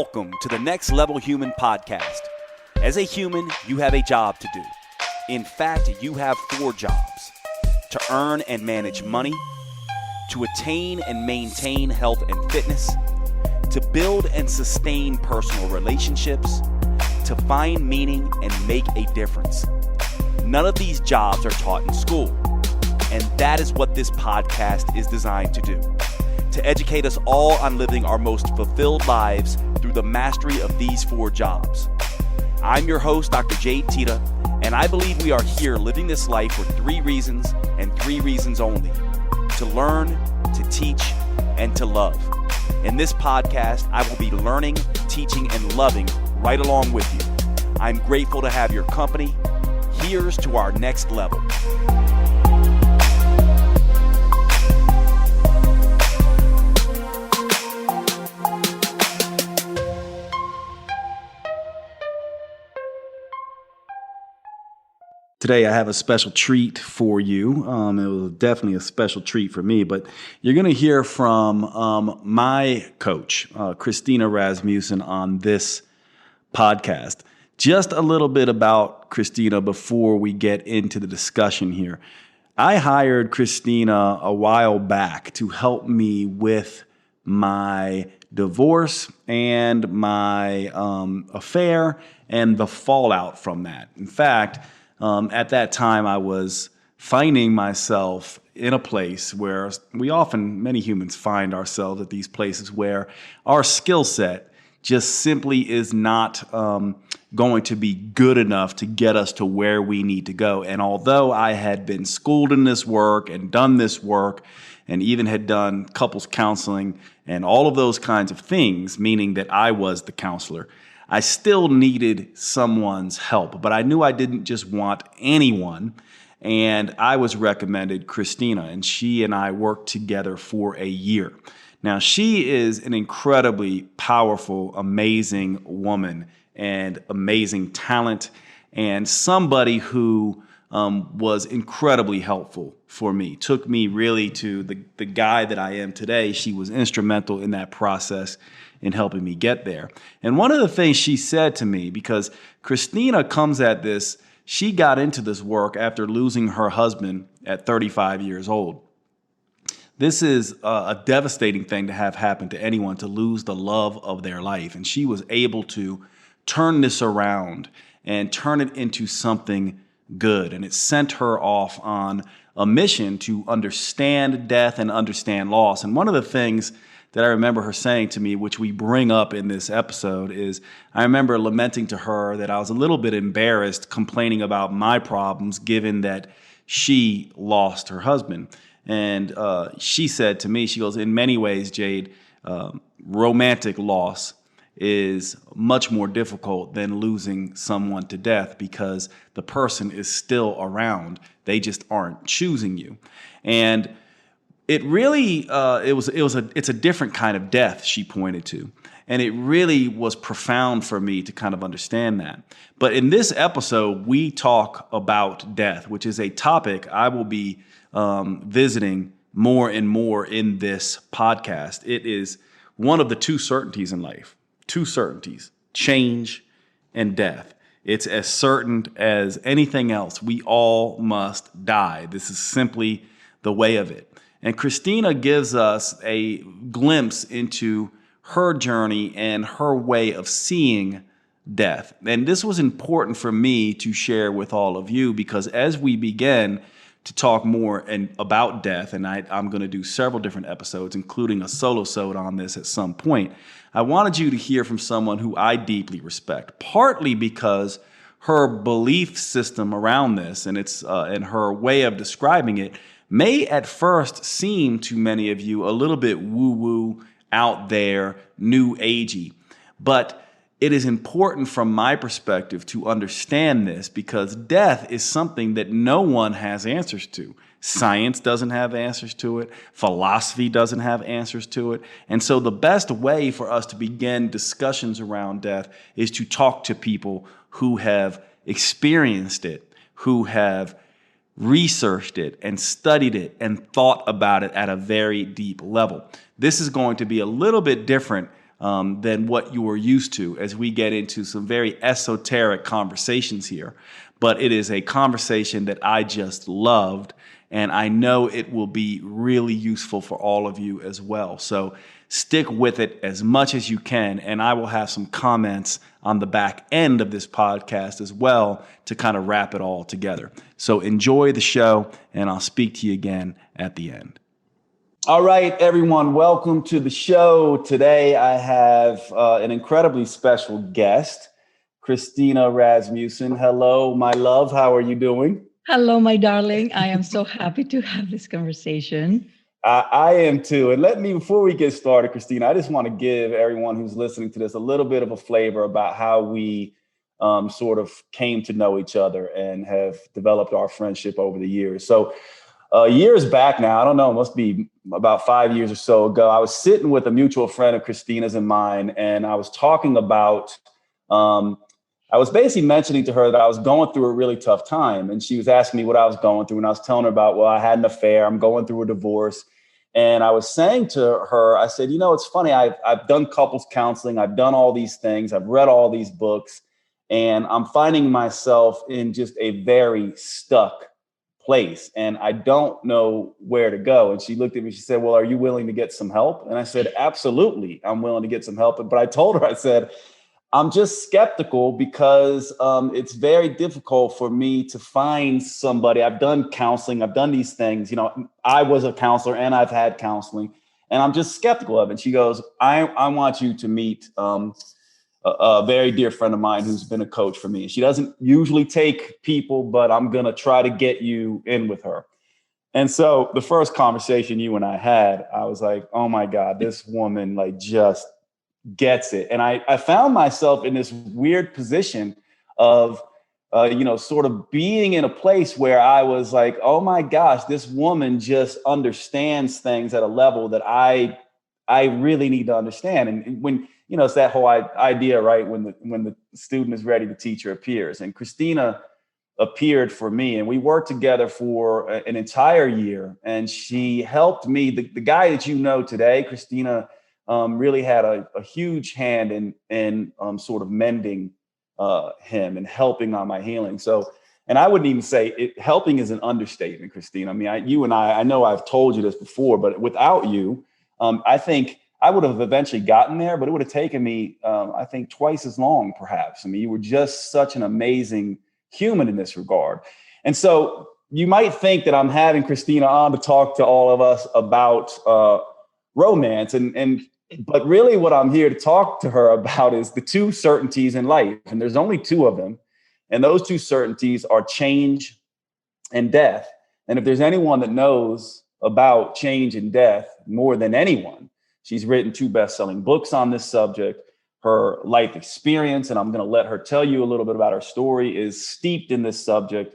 Welcome to the Next Level Human podcast. As a human, you have a job to do. In fact, you have 4 jobs: to earn and manage money, to attain and maintain health and fitness, to build and sustain personal relationships, to find meaning and make a difference. None of these jobs are taught in school, and that is what this podcast is designed to do. To educate us all on living our most fulfilled lives through the mastery of these 4 jobs. I'm your host, Dr. Jade Teta, and I believe we are here living this life for 3 reasons and 3 reasons only: to learn, to teach, and to love. In this podcast, I will be learning, teaching, and loving right along with you. I'm grateful to have your company. Here's to our next level. Today, I have a special treat for you. It was definitely a special treat for me, but you're going to hear from my coach, Christina Rasmussen, on this podcast. Just a little bit about Christina before we get into the discussion here. I hired Christina a while back to help me with my divorce and my affair and the fallout from that. In fact, at that time, I was finding myself in a place where many humans find ourselves at these places where our skill set just simply is not going to be good enough to get us to where we need to go. And although I had been schooled in this work and done this work and even had done couples counseling and all of those kinds of things, meaning that I was the counselor, I still needed someone's help, but I knew I didn't just want anyone, and I was recommended Christina, and she and I worked together for a year. Now, she is an incredibly powerful, amazing woman and amazing talent, and somebody who was incredibly helpful for me, took me really to the guy that I am today. She was instrumental in that process in helping me get there. And one of the things she said to me, because Christina comes at this, she got into this work after losing her husband at 35 years old. This is a devastating thing to have happen to anyone, to lose the love of their life. And she was able to turn this around and turn it into something good. And it sent her off on a mission to understand death and understand loss. And one of the things that I remember her saying to me, which we bring up in this episode, is I remember lamenting to her that I was a little bit embarrassed complaining about my problems, given that she lost her husband. And she said to me, she goes, in many ways, Jade, romantic loss is much more difficult than losing someone to death because the person is still around. They just aren't choosing you. And it really, it's a different kind of death, she pointed to. And it really was profound for me to kind of understand that. But in this episode, we talk about death, which is a topic I will be visiting more and more in this podcast. It is one of the 2 certainties in life, 2 certainties: change and death. It's as certain as anything else. We all must die. This is simply the way of it. And Christina gives us a glimpse into her journey and her way of seeing death. And this was important for me to share with all of you, because as we begin to talk more about death, and I'm going to do several different episodes, including a solo-sode on this at some point, I wanted you to hear from someone who I deeply respect, partly because her belief system around this and her way of describing it may at first seem to many of you a little bit woo-woo, out there, new agey. But it is important from my perspective to understand this, because death is something that no one has answers to. Science doesn't have answers to it. Philosophy doesn't have answers to it. And so the best way for us to begin discussions around death is to talk to people who have experienced it, who have researched it and studied it and thought about it at a very deep level. This is going to be a little bit different than what you are used to as we get into some very esoteric conversations here. But it is a conversation that I just loved, and I know it will be really useful for all of you as well. So stick with it as much as you can, and I will have some comments on the back end of this podcast as well to kind of wrap it all together. So enjoy the show, and I'll speak to you again at the end. All right, everyone, welcome to the show. Today I have an incredibly special guest, Christina Rasmussen. Hello, my love. How are you doing? Hello, my darling. I am so happy to have this conversation. I am too. And before we get started, Christina, I just want to give everyone who's listening to this a little bit of a flavor about how we sort of came to know each other and have developed our friendship over the years. So years back now, I don't know, it must be about 5 years or so ago, I was sitting with a mutual friend of Christina's and mine, and I was talking about, I was basically mentioning to her that I was going through a really tough time. And she was asking me what I was going through. And I was telling her about, well, I had an affair, I'm going through a divorce. And I was saying to her, I said, it's funny, I've done couples counseling, I've done all these things, I've read all these books, and I'm finding myself in just a very stuck place, and I don't know where to go. And she looked at me, she said, well, are you willing to get some help? And I said, absolutely, I'm willing to get some help. But I told her, I said, I'm just skeptical because it's very difficult for me to find somebody. I've done counseling, I've done these things. I was a counselor and I've had counseling, and I'm just skeptical of it. And she goes, I want you to meet a very dear friend of mine who's been a coach for me. She doesn't usually take people, but I'm going to try to get you in with her. And so the first conversation you and I had, I was like, oh my God, this woman just gets it. And I found myself in this weird position of, sort of being in a place where I was like, oh my gosh, this woman just understands things at a level that I really need to understand. And when, it's that whole idea, right? When the student is ready, the teacher appears. And Christina appeared for me, and we worked together for an entire year. And she helped me. The guy that you know today, Christina, really had a huge hand in sort of mending him and helping on my healing. So, and I wouldn't even say helping is an understatement, Christina. I mean, you and I know I've told you this before, but without you, I think I would have eventually gotten there, but it would have taken me, I think, twice as long, perhaps. I mean, you were just such an amazing human in this regard. And so you might think that I'm having Christina on to talk to all of us about romance. But really what I'm here to talk to her about is the two certainties in life. And there's only two of them. And those two certainties are change and death. And if there's anyone that knows about change and death more than anyone, she's written 2 best-selling books on this subject. Her life experience, and I'm going to let her tell you a little bit about her story, is steeped in this subject.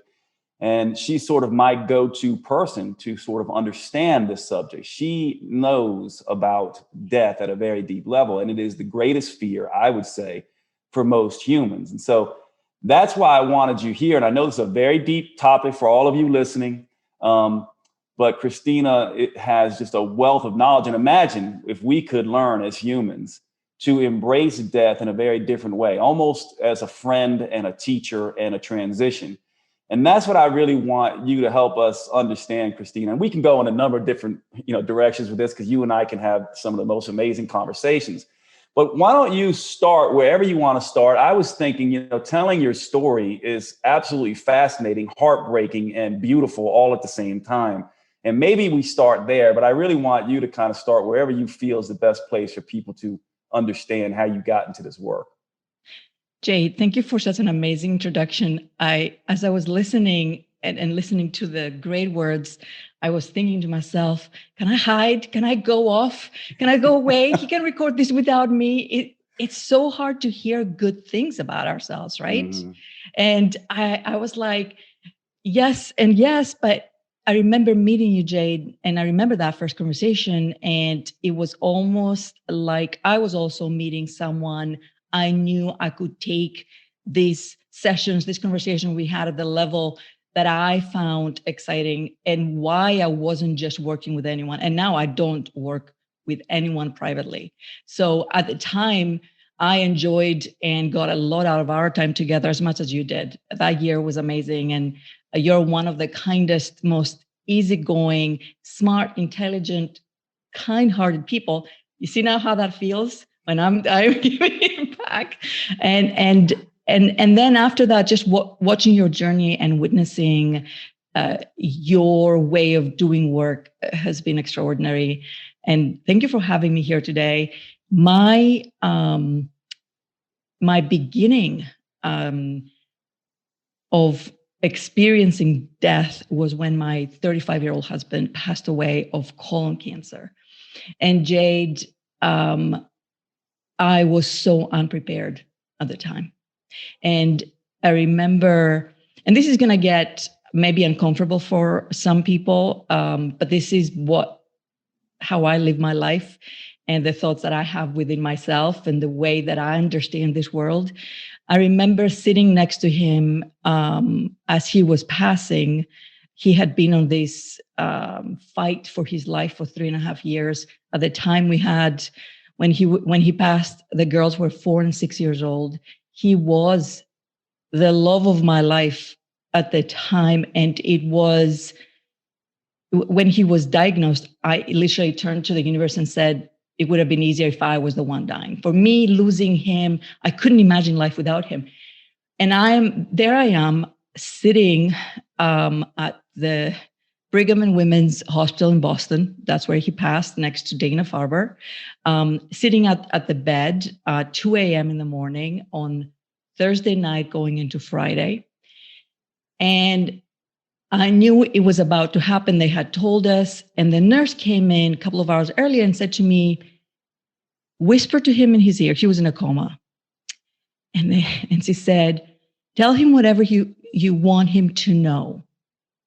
And she's sort of my go-to person to sort of understand this subject. She knows about death at a very deep level, and it is the greatest fear, I would say, for most humans. And so that's why I wanted you here. And I know this is a very deep topic for all of you listening. But Christina, it has just a wealth of knowledge. And imagine if we could learn as humans to embrace death in a very different way, almost as a friend and a teacher and a transition. And that's what I really want you to help us understand, Christina. And we can go in a number of different, directions with this, because you and I can have some of the most amazing conversations. But why don't you start wherever you want to start? I was thinking, telling your story is absolutely fascinating, heartbreaking, and beautiful all at the same time. And maybe we start there, but I really want you to kind of start wherever you feel is the best place for people to understand how you got into this work. Jade, thank you for such an amazing introduction. As I was listening and listening to the great words, I was thinking to myself, can I hide? Can I go off? Can I go away? He can record this without me. It's so hard to hear good things about ourselves, right? Mm-hmm. And I was like, yes and yes, but I remember meeting you, Jade, and I remember that first conversation, and it was almost like I was also meeting someone I knew I could take these sessions, this conversation we had at the level that I found exciting, and why I wasn't just working with anyone. And now I don't work with anyone privately. So at the time, I enjoyed and got a lot out of our time together as much as you did. That year was amazing. And you're one of the kindest, most easygoing, smart, intelligent, kind-hearted people. You see now how that feels when I'm giving it back. And then after that, just watching your journey and witnessing your way of doing work has been extraordinary. And thank you for having me here today. My beginning of experiencing death was when my 35-year-old husband passed away of colon cancer. And Jade, I was so unprepared at the time. And I remember, and this is going to get maybe uncomfortable for some people, but this is how I live my life and the thoughts that I have within myself and the way that I understand this world. I remember sitting next to him as he was passing. He had been on this fight for his life for 3.5 years. At the time we had, when he passed, the girls were 4 and 6 years old. He was the love of my life at the time. And it was, when he was diagnosed, I literally turned to the universe and said, it would have been easier if I was the one dying. For me, losing him, I couldn't imagine life without him. And I am sitting at the Brigham and Women's Hospital in Boston. That's where he passed, next to Dana-Farber, sitting at the bed at 2 a.m. in the morning on Thursday night going into Friday. And I knew it was about to happen. They had told us, and the nurse came in a couple of hours earlier and said to me, whisper to him in his ear. He was in a coma. And she said, tell him whatever you want him to know,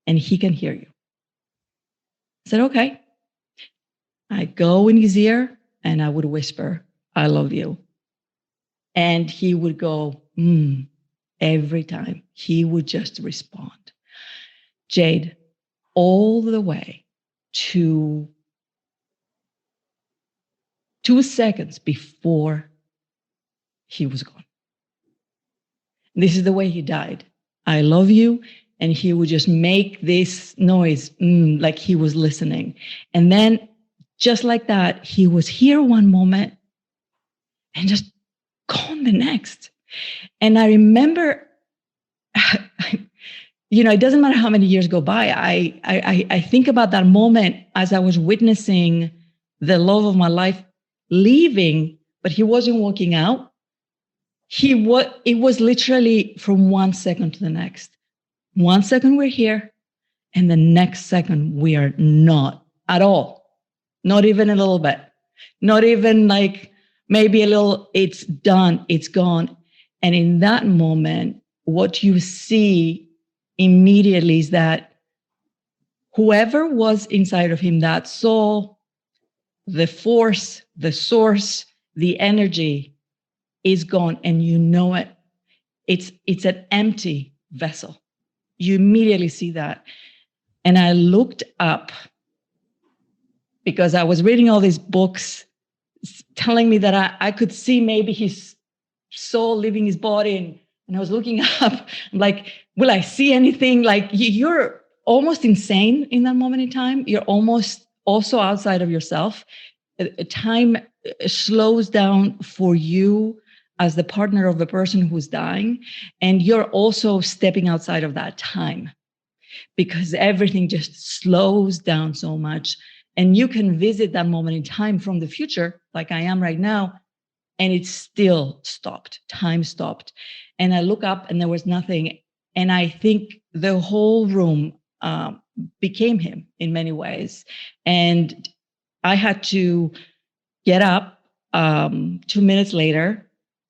and he can hear you. I said, okay. I go in his ear and I would whisper, I love you. And he would go, every time. He would just respond. Jade, all the way to 2 seconds before he was gone. This is the way he died. I love you. And he would just make this noise like he was listening. And then just like that, he was here one moment and just gone the next. And I remember, it doesn't matter how many years go by. I think about that moment as I was witnessing the love of my life leaving, but he wasn't walking out. It was literally from 1 second to the next. 1 second we're here, and the next second we are not at all. Not even a little bit. Not even like maybe a little, it's done, it's gone. And in that moment, what you see immediately is that whoever was inside of him, that soul, the force, the source, the energy is gone, and you know it. It's an empty vessel. You immediately see that. And I looked up because I was reading all these books telling me that I could see maybe his soul leaving his body. And I was looking up, I'm like, will I see anything? Like, you're almost insane in that moment in time. You're almost also outside of yourself. Time slows down for you as the partner of the person who's dying. And you're also stepping outside of that time because everything just slows down so much. And you can visit that moment in time from the future, like I am right now, and it still stopped. Time stopped. And I look up and there was nothing. And I think the whole room became him in many ways. And I had to get up 2 minutes later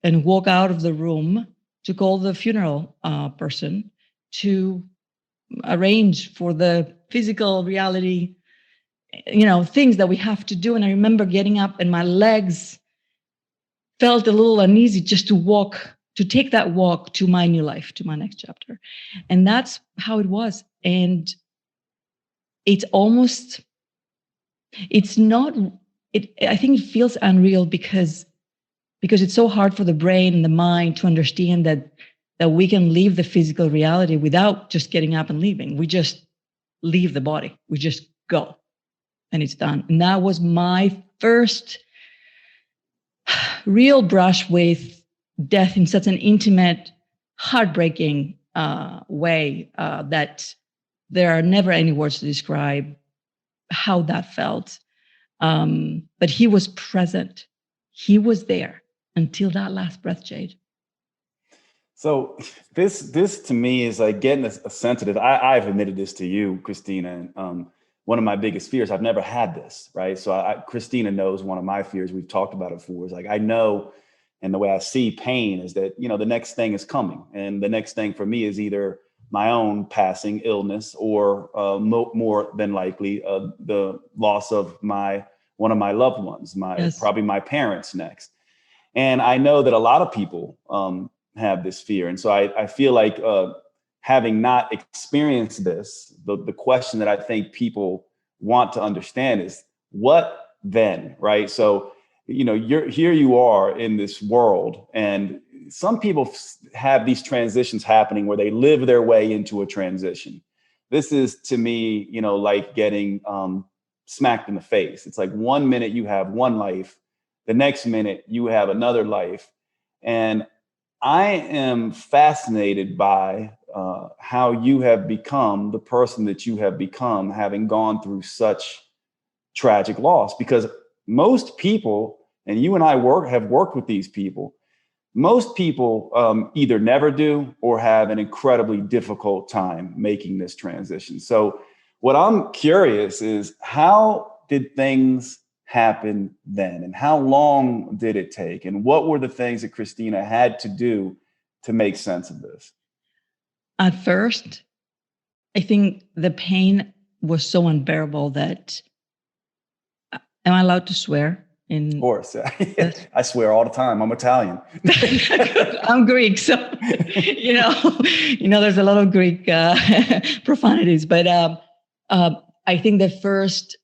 and walk out of the room to call the funeral person to arrange for the physical reality, things that we have to do. And I remember getting up and my legs felt a little uneasy just to take that walk to my new life, to my next chapter. And that's how it was. And it's I think it feels unreal because it's so hard for the brain and the mind to understand that we can leave the physical reality without just getting up and leaving. We just leave the body. We just go, and it's done. And that was my first real brush with death in such an intimate, heartbreaking way that there are never any words to describe how that felt. But he was present. He was there until that last breath, Jade. So this to me is like getting a sensitive. I've admitted this to you, Christina. And one of my biggest fears, I've never had this, right? So Christina knows one of my fears. We've talked about it before. Is like I know, and the way I see pain is that the next thing is coming, and the next thing for me is either my own passing, illness, or more than likely the loss of one of my loved ones, probably my parents next. And I know that a lot of people have this fear. And so I feel like having not experienced this, the question that I think people want to understand is what then, right? So, here you are in this world, and some people have these transitions happening where they live their way into a transition. This is, to me, like getting smacked in the face. It's like 1 minute you have one life, the next minute you have another life. And I am fascinated by how you have become the person that you have become, having gone through such tragic loss. Because most people, and you and I have worked with these people, most people either never do or have an incredibly difficult time making this transition. So what I'm curious is, how did things happen then? And how long did it take? And what were the things that Christina had to do to make sense of this? At first, I think the pain was so unbearable that, am I allowed to swear? Of course. I swear all the time. I'm Italian. I'm Greek. So, there's a lot of Greek profanities, but I think that first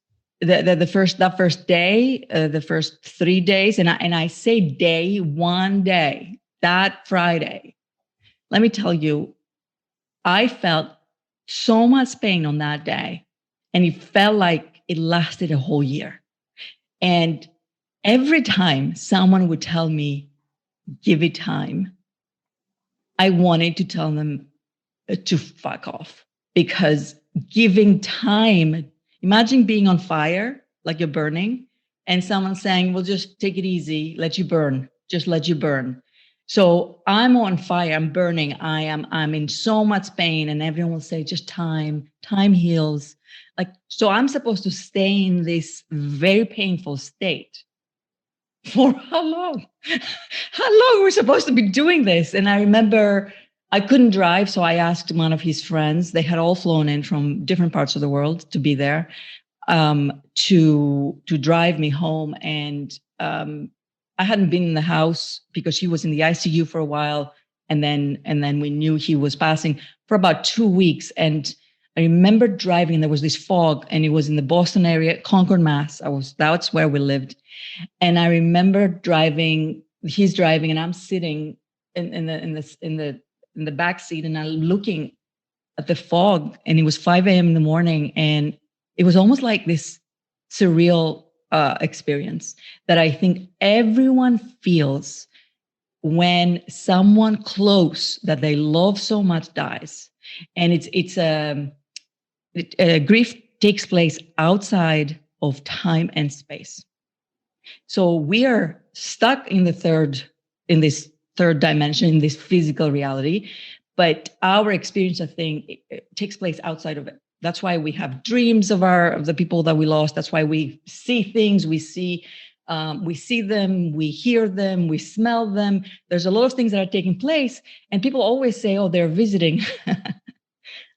day, the first 3 days, and I say day, one day, that Friday, let me tell you, I felt so much pain on that day, and it felt like it lasted a whole year. And every time someone would tell me, give it time, I wanted to tell them to fuck off, because giving time, imagine being on fire, like you're burning, and someone saying, well, just take it easy, let you burn, just let you burn. So I'm on fire, I'm burning, I'm in so much pain, and everyone will say, just time heals. So I'm supposed to stay in this very painful state for how long? How long we're supposed to be doing this? And I remember I couldn't drive, so I asked one of his friends. They had all flown in from different parts of the world to be there, to drive me home. And I hadn't been in the house because he was in the ICU for a while, and then we knew he was passing for about 2 weeks. And I remember driving. There was this fog, and it was in the Boston area, Concord, Mass. That's where we lived. And I remember driving. He's driving, and I'm sitting in the back seat, and I'm looking at the fog. And it was 5 a.m. in the morning, and it was almost like this surreal experience that I think everyone feels when someone close that they love so much dies. And grief takes place outside of time and space. So we are stuck in this third dimension, in this physical reality, but our experience of thing it takes place outside of it. That's why we have dreams of the people that we lost. That's why we see things. We see them, we hear them, we smell them. There's a lot of things that are taking place, and people always say, "Oh, they're visiting."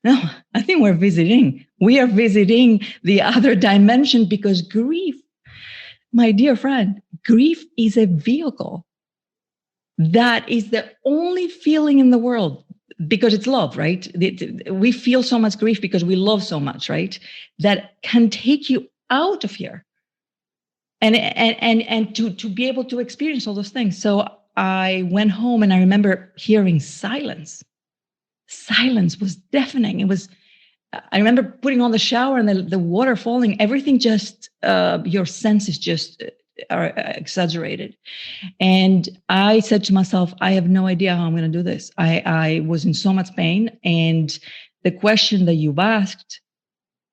No, I think we're visiting. We are visiting the other dimension, because grief, my dear friend, grief is a vehicle. That is the only feeling in the world, because it's love, right? We feel so much grief because we love so much, right? That can take you out of here. and to be able to experience all those things. So I went home and I remember hearing silence. Silence was deafening. It was, I remember putting on the shower and the water falling, everything just, your senses just are exaggerated. And I said to myself, I have no idea how I'm going to do this. I was in so much pain. And the question that you've asked,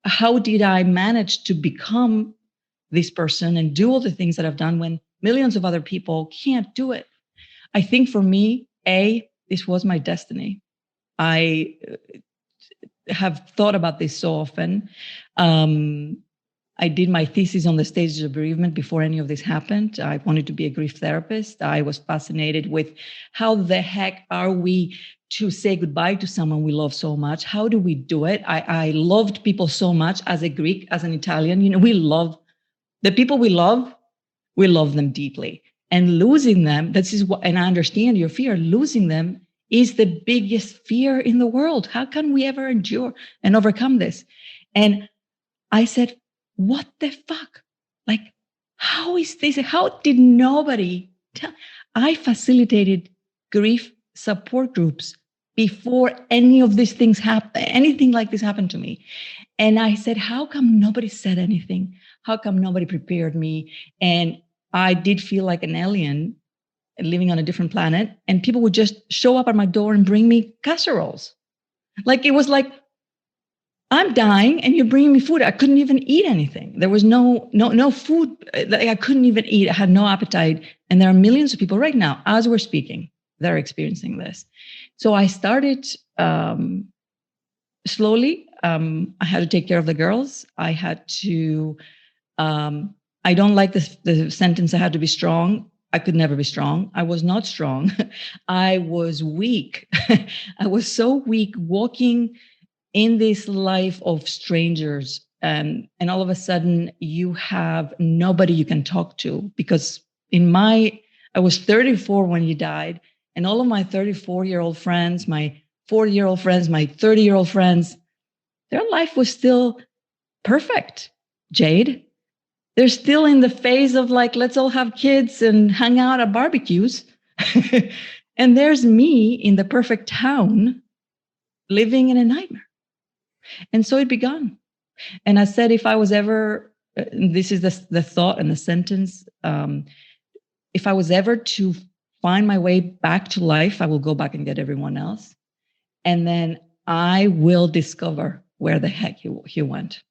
how did I manage to become this person and do all the things that I've done when millions of other people can't do it? I think for me, this was my destiny. I have thought about this so often. I did my thesis on the stages of bereavement before any of this happened. I wanted to be a grief therapist. I was fascinated with how the heck are we to say goodbye to someone we love so much? How do we do it? I loved people so much as a Greek, as an Italian. You know, we love the people we love them deeply. And losing them, this is what, and I understand your fear, losing them is the biggest fear in the world. How can we ever endure and overcome this? And I said, what the fuck? Like, how is this? How did nobody tell? I facilitated grief support groups before any of these things happened, anything like this happened to me. And I said, how come nobody said anything? How come nobody prepared me? And I did feel like an alien living on a different planet. And people would just show up at my door and bring me casseroles. Like, it was like, I'm dying and you're bringing me food. I couldn't even eat anything. There was no food. Like, I couldn't even eat. I had no appetite. And there are millions of people right now, as we're speaking, that are experiencing this. So I started slowly. I had to take care of the girls. I had to, I don't like the sentence, I had to be strong. I could never be strong. I was not strong. I was weak. I was so weak walking in this life of strangers. And all of a sudden you have nobody you can talk to, because I was 34 when he died, and all of my 34-year-old friends, my 40-year-old friends, my 30-year-old friends, their life was still perfect, Jade. They're still in the phase of like, let's all have kids and hang out at barbecues. And there's me in the perfect town living in a nightmare. And so it began. And I said, if I was ever, this is the thought and the sentence, if I was ever to find my way back to life, I will go back and get everyone else. And then I will discover where the heck he went.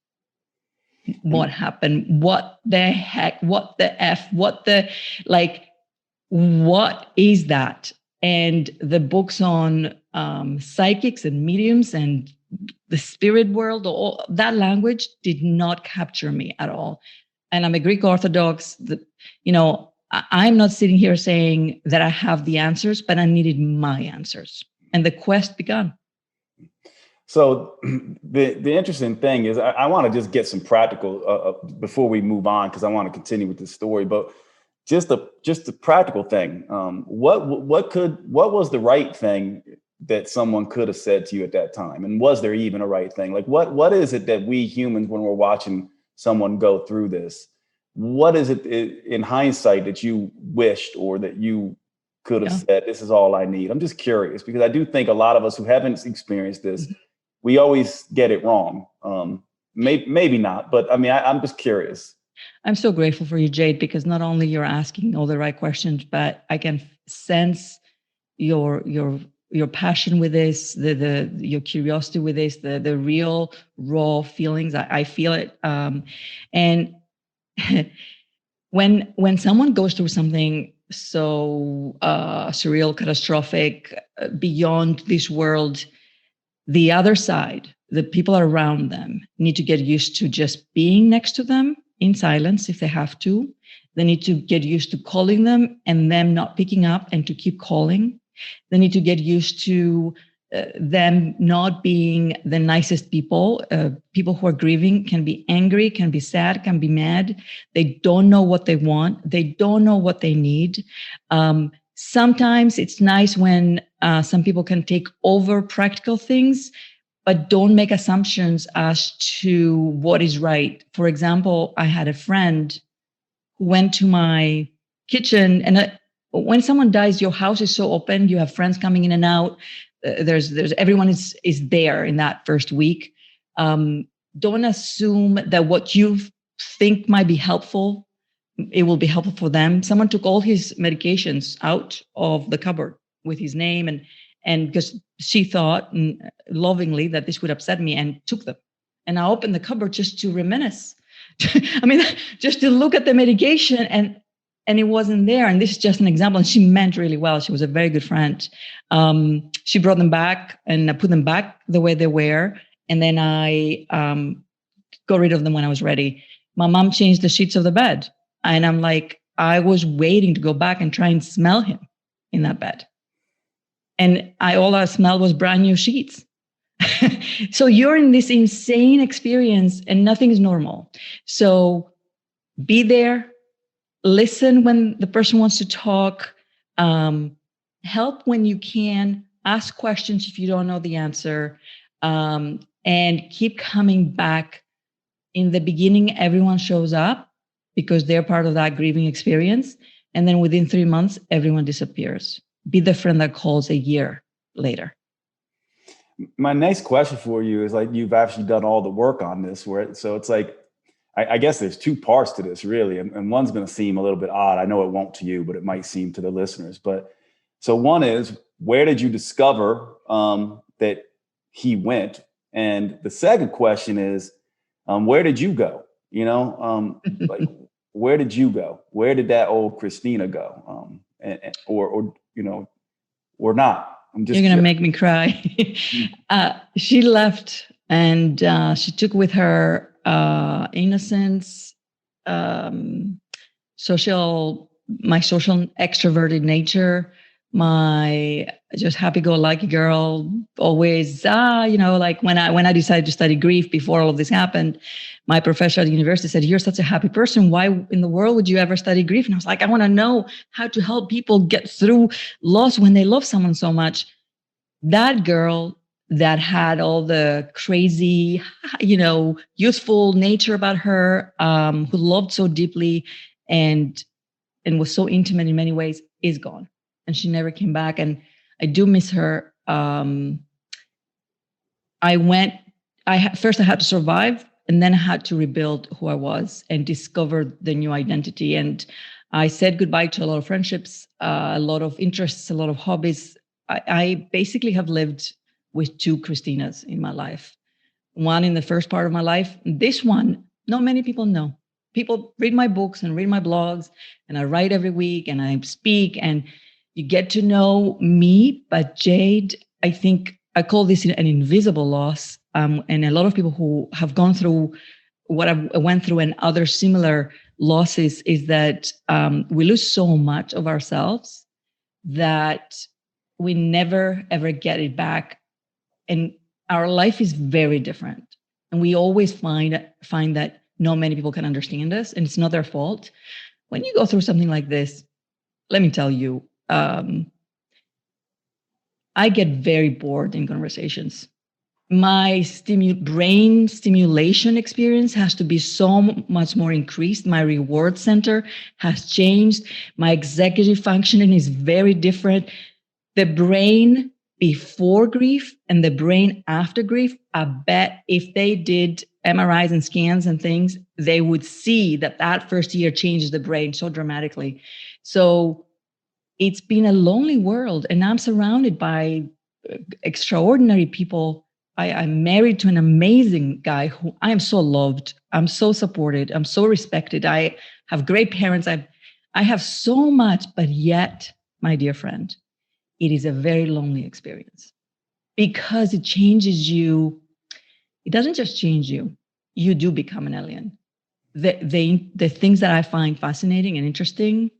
What happened? What the heck? What the F? What is that? And the books on psychics and mediums and the spirit world, all that language did not capture me at all. And I'm a Greek Orthodox. I'm not sitting here saying that I have the answers, but I needed my answers. And the quest began. So the interesting thing is, I want to just get some practical before we move on, because I want to continue with this story. But just the practical thing. What was the right thing that someone could have said to you at that time, and was there even a right thing? Like, what is it that we humans, when we're watching someone go through this, what is it in hindsight that you wished, or that you could have said, this is all I need? I'm just curious, because I do think a lot of us who haven't experienced this, we always get it wrong. Maybe not, but I mean, I'm just curious. I'm so grateful for you, Jade, because not only you're asking all the right questions, but I can sense your passion with this, your curiosity with this, the real raw feelings. I feel it. And when someone goes through something so surreal, catastrophic, beyond this world, the other side, the people around them, need to get used to just being next to them in silence if they have to. They need to get used to calling them and them not picking up, and to keep calling. They need to get used to them not being the nicest people. People who are grieving can be angry, can be sad, can be mad. They don't know what they want. They don't know what they need. Sometimes it's nice when some people can take over practical things, but don't make assumptions as to what is right. For example, I had a friend went to my kitchen. And when someone dies, your house is so open. You have friends coming in and out. There's everyone is there in that first week. Don't assume that what you think might be helpful, it will be helpful for them. Someone took all his medications out of the cupboard with his name, and because she thought lovingly that this would upset me, and took them. And I opened the cupboard just to reminisce. I mean, just to look at the medication, and it wasn't there. And this is just an example. And she meant really well. She was a very good friend. She brought them back, and I put them back the way they were. And then I got rid of them when I was ready. My mom changed the sheets of the bed. And I'm like, I was waiting to go back and try and smell him in that bed. And all I smelled was brand new sheets. So you're in this insane experience and nothing is normal. So be there, listen when the person wants to talk, help when you can, ask questions if you don't know the answer, and keep coming back. In the beginning, everyone shows up because they're part of that grieving experience. And then within 3 months, everyone disappears. Be the friend that calls a year later. My next question for you is, like, you've actually done all the work on this, so it's like, I guess there's two parts to this really. And one's going to seem a little bit odd. I know it won't to you, but it might seem to the listeners. But so one is, where did you discover that he went? And the second question is, where did you go? Like, where did you go? Where did that old Christina go? Or not? You're going to make me cry. She left, and she took with her innocence, my social extroverted nature, my just happy-go-lucky girl, always, like when I decided to study grief before all of this happened, my professor at the university said, "You're such a happy person. Why in the world would you ever study grief?" And I was like, I want to know how to help people get through loss when they love someone so much. That girl that had all the crazy, youthful nature about her, who loved so deeply and was so intimate in many ways, is gone. And she never came back. And I do miss her. First I had to survive, and then I had to rebuild who I was and discover the new identity. And I said goodbye to a lot of friendships, a lot of interests, a lot of hobbies. I basically have lived with two Christinas in my life. One in the first part of my life. This one, not many people know. People read my books and read my blogs, and I write every week and I speak, and you get to know me. But Jade, I think I call this an invisible loss. And a lot of people who have gone through what I went through and other similar losses is that we lose so much of ourselves that we never, ever get it back. And our life is very different. And we always find that not many people can understand us, and it's not their fault. When you go through something like this, let me tell you, I get very bored in conversations. My brain stimulation experience has to be so much more increased. My reward center has changed. My executive functioning is very different. The brain before grief and the brain after grief, I bet if they did MRIs and scans and things, they would see that first year changes the brain so dramatically. So it's been a lonely world, and I'm surrounded by extraordinary people. I'm married to an amazing guy who I am so loved. I'm so supported. I'm so respected. I have great parents. I have so much, but yet, my dear friend, it is a very lonely experience because it changes you. It doesn't just change you. You do become an alien. The things that I find fascinating and interesting,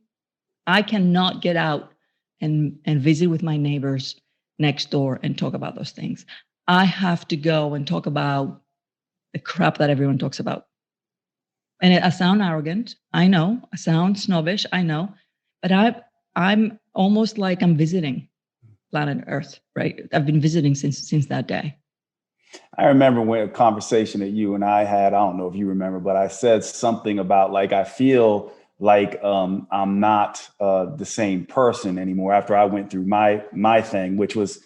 I cannot get out and visit with my neighbors next door and talk about those things. I have to go and talk about the crap that everyone talks about. And I sound arrogant, I know. I sound snobbish, I know. But I'm almost like I'm visiting planet Earth, right? I've been visiting since that day. I remember when a conversation that you and I had, I don't know if you remember, but I said something about, like, I feel like I'm not the same person anymore after I went through my thing, which was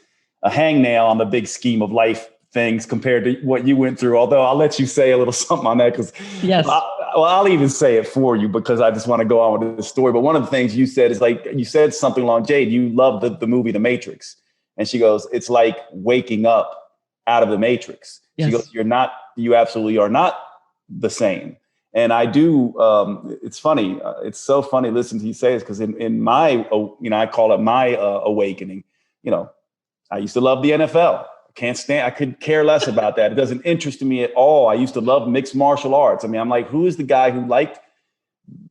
a hangnail on the big scheme of life things compared to what you went through. Although I'll let you say a little something on that because Yes. I'll even say it for you because I just want to go on with the story. But one of the things you said is like, you said something along, Jade, you love the movie The Matrix. And she goes, it's like waking up out of the Matrix. She Yes. goes, you absolutely are not the same. And I do, it's funny. It's so funny listening to you say this because in my, I call it my awakening. I used to love the NFL. I could care less about that. It doesn't interest me at all. I used to love mixed martial arts. I mean, I'm like, who is the guy who liked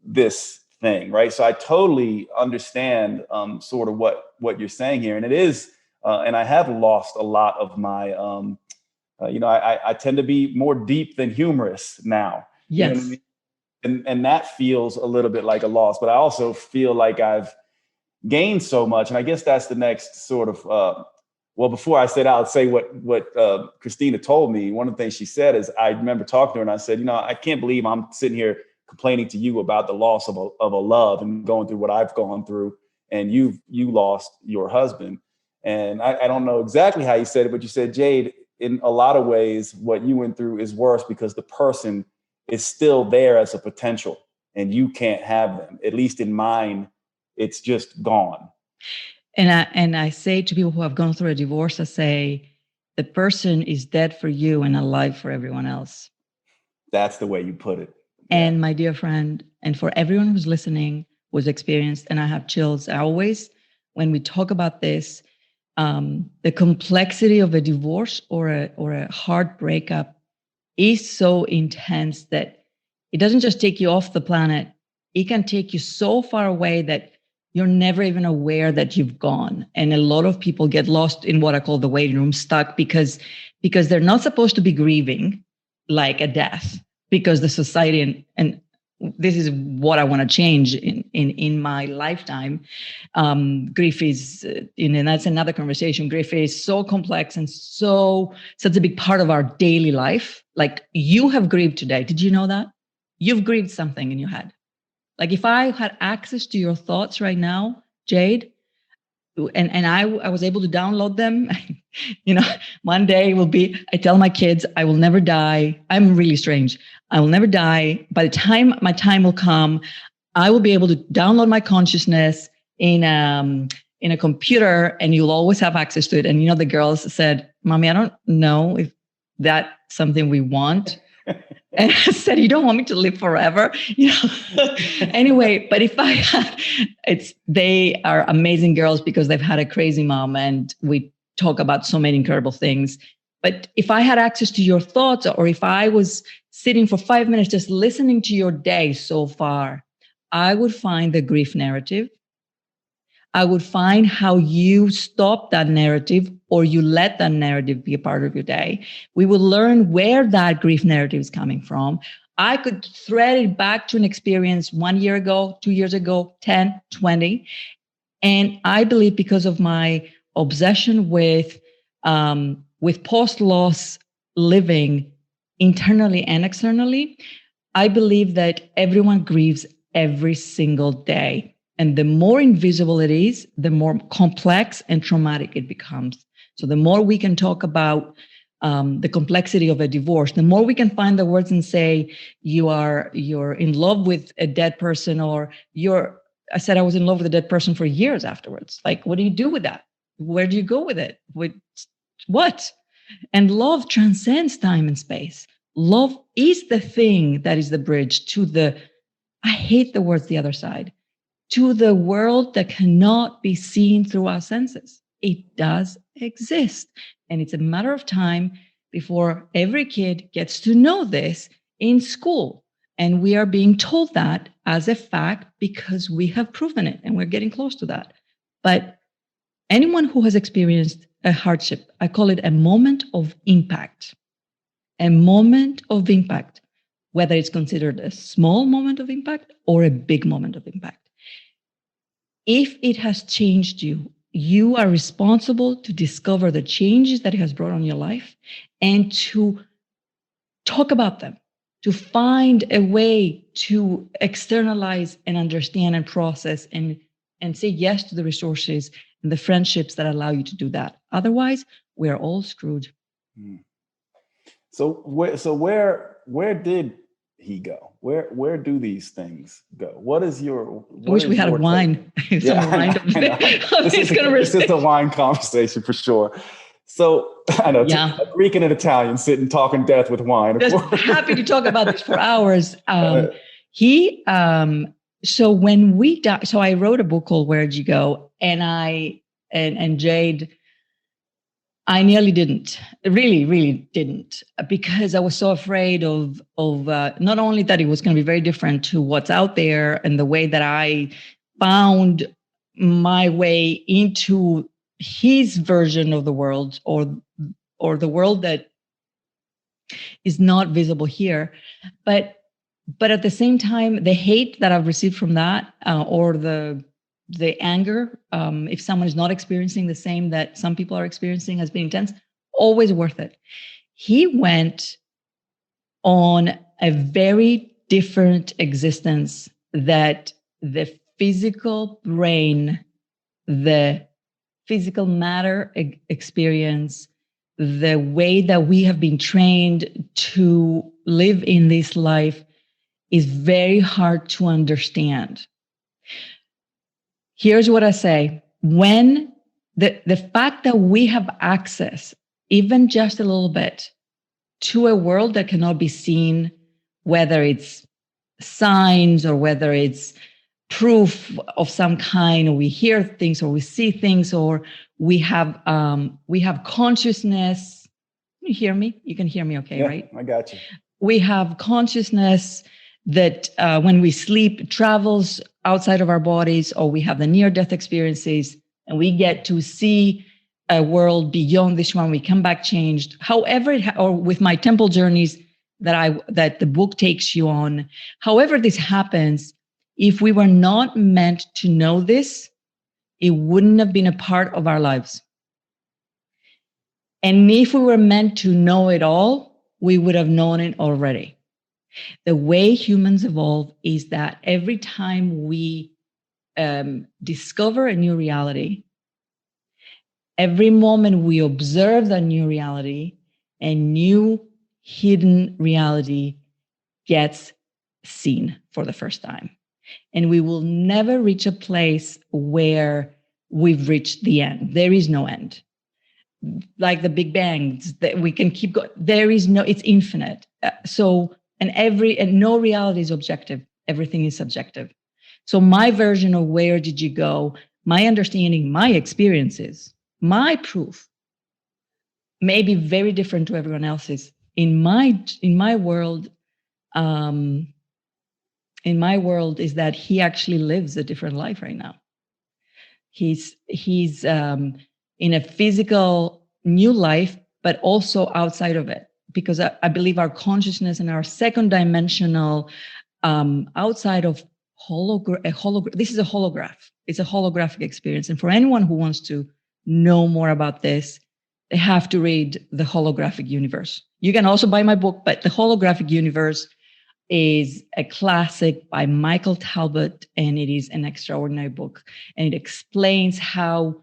this thing, right? So I totally understand sort of what you're saying here. And it is, and I have lost a lot of my, I tend to be more deep than humorous now. Yes. You know what I mean? And that feels a little bit like a loss, but I also feel like I've gained so much. And I guess that's the next sort of, well, before I said, I'll say what Christina told me. One of the things she said is, I remember talking to her and I said, I can't believe I'm sitting here complaining to you about the loss of a love and going through what I've gone through. And you lost your husband. And I don't know exactly how you said it, but you said, Jade, in a lot of ways, what you went through is worse because the person is still there as a potential and you can't have them. At least in mine, it's just gone. And I say to people who have gone through a divorce, I say, the person is dead for you and alive for everyone else. That's the way you put it. Yeah. And my dear friend, and for everyone who's listening, who's experienced, and I have chills, I always, when we talk about this, the complexity of a divorce or a hard breakup is so intense that it doesn't just take you off the planet. It can take you so far away that you're never even aware that you've gone. And a lot of people get lost in what I call the waiting room, stuck because they're not supposed to be grieving like a death, because the society, and this is what I want to change in my lifetime. Grief is, and that's another conversation. Grief is so complex and such a big part of our daily life. Like, you have grieved today. Did you know that? You've grieved something in your head. Like, if I had access to your thoughts right now, Jade, and I was able to download them, one day will be, I tell my kids, I will never die. I'm really strange. I will never die. By the time my time will come, I will be able to download my consciousness in a computer, and you'll always have access to it. And, the girls said, Mommy, I don't know if that's something we want. And I said, you don't want me to live forever? Anyway, but if I had, they are amazing girls because they've had a crazy mom and we talk about so many incredible things. But if I had access to your thoughts, or if I was sitting for 5 minutes just listening to your day so far, I would find the grief narrative. I would find how you stop that narrative or you let that narrative be a part of your day. We will learn where that grief narrative is coming from. I could thread it back to an experience 1 year ago, 2 years ago, 10, 20. And I believe because of my obsession with post-loss living internally and externally, I believe that everyone grieves every single day. And the more invisible it is, the more complex and traumatic it becomes. So the more we can talk about the complexity of a divorce, the more we can find the words and say, you're in love with a dead person, or I said I was in love with a dead person for years afterwards. Like, what do you do with that? Where do you go with it? With what? And love transcends time and space. Love is the thing that is the bridge to I hate the words the other side, to the world that cannot be seen through our senses. It does exist. And it's a matter of time before every kid gets to know this in school. And we are being told that as a fact because we have proven it and we're getting close to that. But anyone who has experienced a hardship, I call it a moment of impact. A moment of impact, whether it's considered a small moment of impact or a big moment of impact. If it has changed you, you are responsible to discover the changes that it has brought on your life and to talk about them, to find a way to externalize and understand and process and say yes to the resources and the friendships that allow you to do that. Otherwise, we're all screwed. So where did he go? Where do these things go? What is your? I wish we had a wine. Yeah, this is a wine conversation for sure. So I know, a Greek and an Italian sitting talking death with wine. Just happy to talk about this for hours. So when we died, so I wrote a book called Where'd You Go? And Jade, I nearly didn't, really didn't, because I was so afraid of not only that it was going to be very different to what's out there and the way that I found my way into his version of the world, or the world that is not visible here, but at the same time, the hate that I've received from that, or the anger, if someone is not experiencing the same that some people are experiencing, has been intense. Always worth it. He went on a very different existence that the physical brain, the physical matter experience, the way that we have been trained to live in this life is very hard to understand. Here's what I say. When the fact that we have access, even just a little bit, to a world that cannot be seen, whether it's signs or whether it's proof of some kind, or we hear things or we see things, or we have consciousness. You hear me? You can hear me okay, yeah, right? I got you. We have consciousness that when we sleep travels outside of our bodies, or we have the near-death experiences, and we get to see a world beyond this one. We come back changed. However, or with my temple journeys that the book takes you on. However this happens, if we were not meant to know this, it wouldn't have been a part of our lives. And if we were meant to know it all, we would have known it already. The way humans evolve is that every time we discover a new reality, every moment we observe that new reality, a new hidden reality gets seen for the first time. And we will never reach a place where we've reached the end. There is no end. Like the Big Bang, that we can keep going. There is no, it's infinite. And no reality is objective. Everything is subjective. So my version of where did you go, my understanding, my experiences, my proof may be very different to everyone else's. In my world, is that he actually lives a different life right now. He's in a physical new life, but also outside of it, because I believe our consciousness and our second dimensional, outside of this is a holograph. It's a holographic experience. And for anyone who wants to know more about this, they have to read The Holographic Universe. You can also buy my book, but The Holographic Universe is a classic by Michael Talbot, and it is an extraordinary book. And it explains how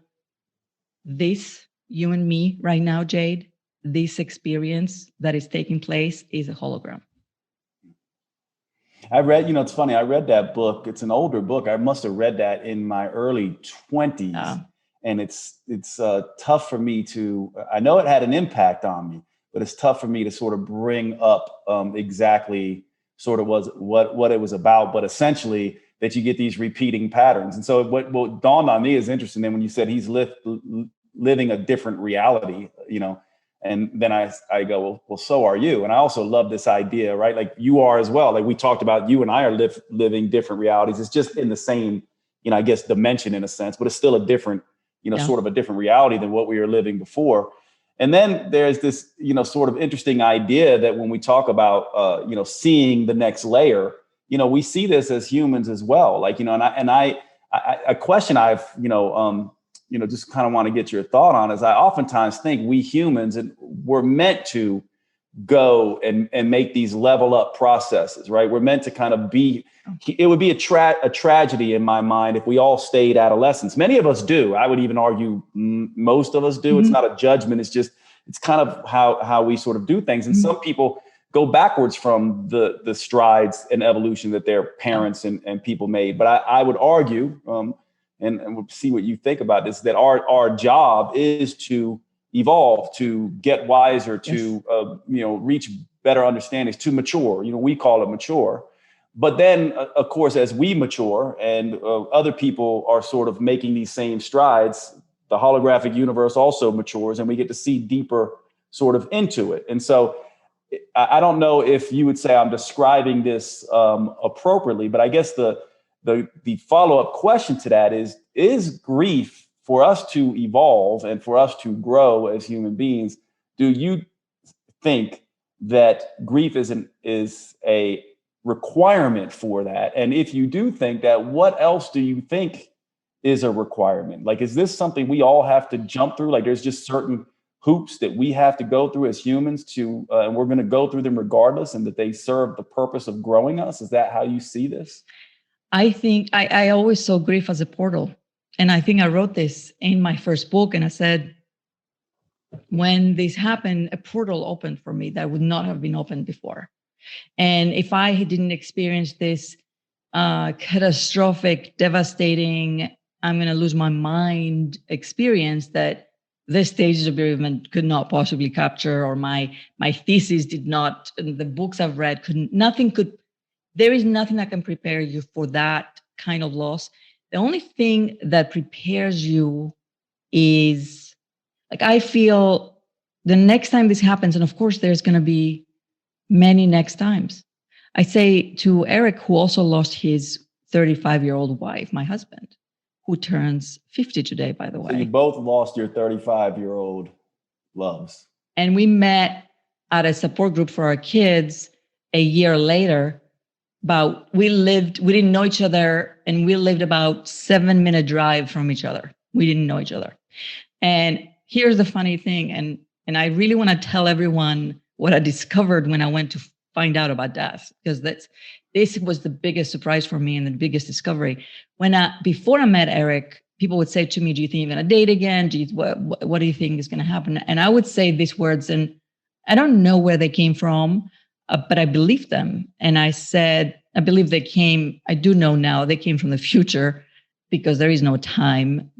this, you and me right now, Jade, this experience that is taking place is a hologram. I read, it's funny, I read that book. It's an older book. I must have read that in my early 20s. And it's tough for me I know it had an impact on me, but it's tough for me to sort of bring up exactly sort of what it was about, but essentially that you get these repeating patterns. And so what dawned on me is interesting. Then when you said he's living a different reality, and then I go, well, so are you. And I also love this idea, right? Like you are as well. Like we talked about, you and I are living different realities. It's just in the same, I guess, dimension in a sense, but it's still a different, sort of a different reality than what we were living before. And then there's this, sort of interesting idea that when we talk about, seeing the next layer, we see this as humans as well. Like, a question I've, just kind of want to get your thought on is I oftentimes think we humans, and we're meant to go and make these level up processes, right? We're meant to kind of be, it would be a tragedy in my mind if we all stayed adolescents. Many of us do. I would even argue most of us do. It's not a judgment. It's just, it's kind of how we sort of do things. And some people go backwards from the strides and evolution that their parents and people made. But I would argue, and we'll see what you think about this, that our job is to evolve, to get wiser, to reach better understandings, to mature. We call it mature. But then, of course, as we mature and other people are sort of making these same strides, the holographic universe also matures, and we get to see deeper sort of into it. And so I don't know if you would say I'm describing this appropriately, but I guess the follow-up question to that is grief, for us to evolve and for us to grow as human beings, do you think that grief is a requirement for that? And if you do think that, what else do you think is a requirement? Like, is this something we all have to jump through? Like, there's just certain hoops that we have to go through as humans and we're going to go through them regardless, and that they serve the purpose of growing us? Is that how you see this? I think I always saw grief as a portal. And I think I wrote this in my first book, and I said, when this happened, a portal opened for me that would not have been opened before. And if I didn't experience this catastrophic, devastating, I'm going to lose my mind experience that the stages of bereavement could not possibly capture, or my thesis did not, and the books I've read there is nothing that can prepare you for that kind of loss. The only thing that prepares you is, like, I feel the next time this happens, and of course there's going to be many next times. I say to Eric, who also lost his 35-year-old wife, my husband, who turns 50 today, by the way. So you both lost your 35-year-old loves. And we met at a support group for our kids a year later. We didn't know each other, and we lived about 7-minute drive from each other. We didn't know each other. And here's the funny thing, and I really want to tell everyone what I discovered when I went to find out about death, because this was the biggest surprise for me and the biggest discovery. Before I met Eric, people would say to me, do you think you're going to date again? What do you think is going to happen? And I would say these words, and I don't know where they came from, but I believed them. And I said, I believe I do know now, they came from the future, because there is no time.